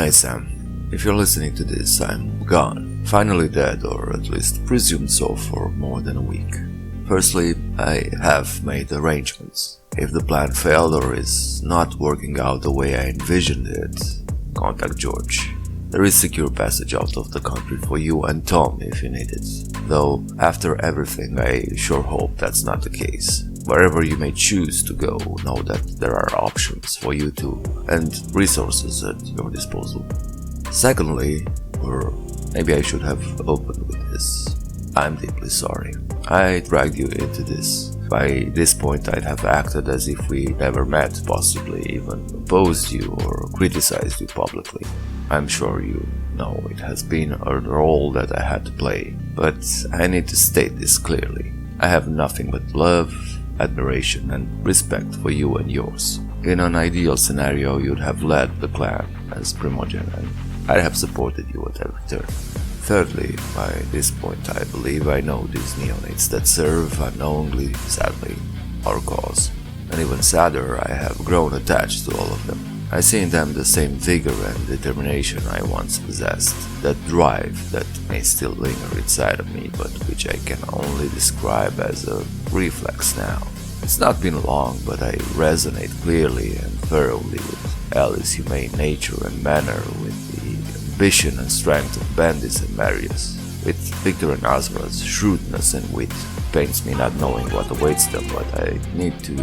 Hey Sam, if you're listening to this, I'm gone. Finally dead, or at least presumed so, for more than a week. Firstly, I have made arrangements. If the plan failed or is not working out the way I envisioned it, contact George. There is secure passage out of the country for you and Tom if you need it. Though, after everything, I sure hope that's not the case. Wherever you may choose to go, know that there are options for you too, and resources at your disposal. Secondly, or maybe I should have opened with this, I'm deeply sorry. I dragged you into this. By this point I'd have acted as if we never met, possibly even opposed you or criticized you publicly. I'm sure you know it has been a role that I had to play, but I need to state this clearly. I have nothing but love, admiration and respect for you and yours. In an ideal scenario, you'd have led the clan as primogenitor, and I'd have supported you at every turn. Thirdly, by this point I believe I know these neonates that serve unknowingly, sadly, our cause. And even sadder, I have grown attached to all of them. I see in them the same vigor and determination I once possessed, that drive that may still linger inside of me, but which I can only describe as a reflex now. It's not been long, but I resonate clearly and thoroughly with Ellie's humane nature and manner, with the ambition and strength of Bandis and Marius, with Victor and Azra's shrewdness and wit. Pains me not knowing what awaits them, but I need to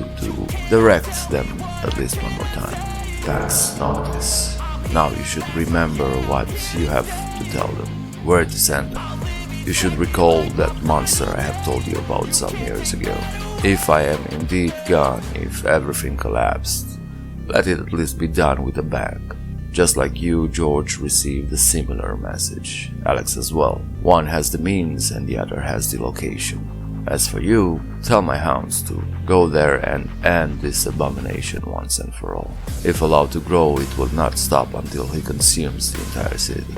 direct them at least one more time. Thanks, Noctis. Now you should remember what you have to tell them, where to send them. You should recall that monster I have told you about some years ago. If I am indeed gone, if everything collapsed, let it at least be done with a bang. Just like you, George received a similar message. Alex as well. One has the means and the other has the location. As for you, tell my hounds to go there and end this abomination once and for all. If allowed to grow, it will not stop until he consumes the entire city.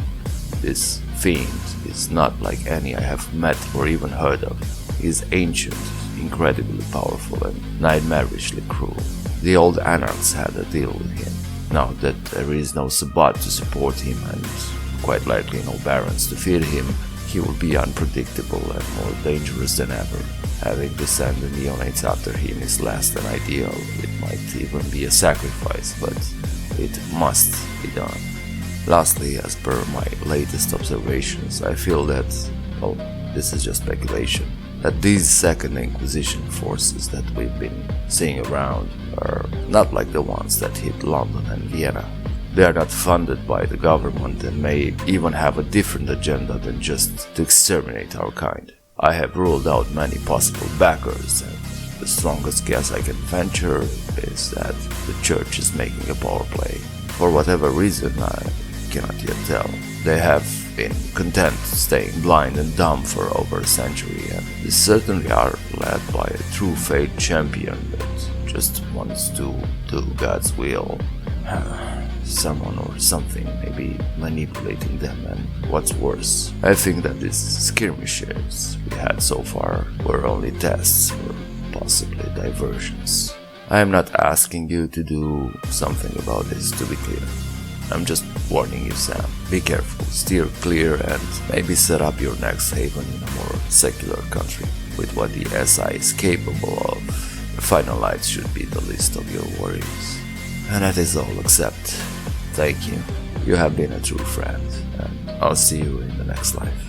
This fiend is not like any I have met or even heard of. He is ancient, incredibly powerful, and nightmarishly cruel. The old anarchs had a deal with him. Now that there is no Sabbat to support him and quite likely no barons to feed him, he will be unpredictable and more dangerous than ever. Having to send the neonates after him is less than ideal. It might even be a sacrifice, but it must be done. Lastly, as per my latest observations, I feel that, well, this is just speculation, that these Second Inquisition forces that we've been seeing around are not like the ones that hit London and Vienna. They are not funded by the government and may even have a different agenda than just to exterminate our kind. I have ruled out many possible backers, and the strongest guess I can venture is that the church is making a power play. For whatever reason, I cannot yet tell. They have been content staying blind and dumb for over a century, and they certainly are led by a true faith champion that just wants to do God's will. Someone or something may be manipulating them, and what's worse, I think that these skirmishes we had so far were only tests or possibly diversions. I am not asking you to do something about this, to be clear. I'm just warning you, Sam. Be careful, steer clear, and maybe set up your next haven in a more secular country. With what the SI is capable of, the final light should be the least of your worries. And that is all, except thank you. You have been a true friend, and I'll see you in the next life.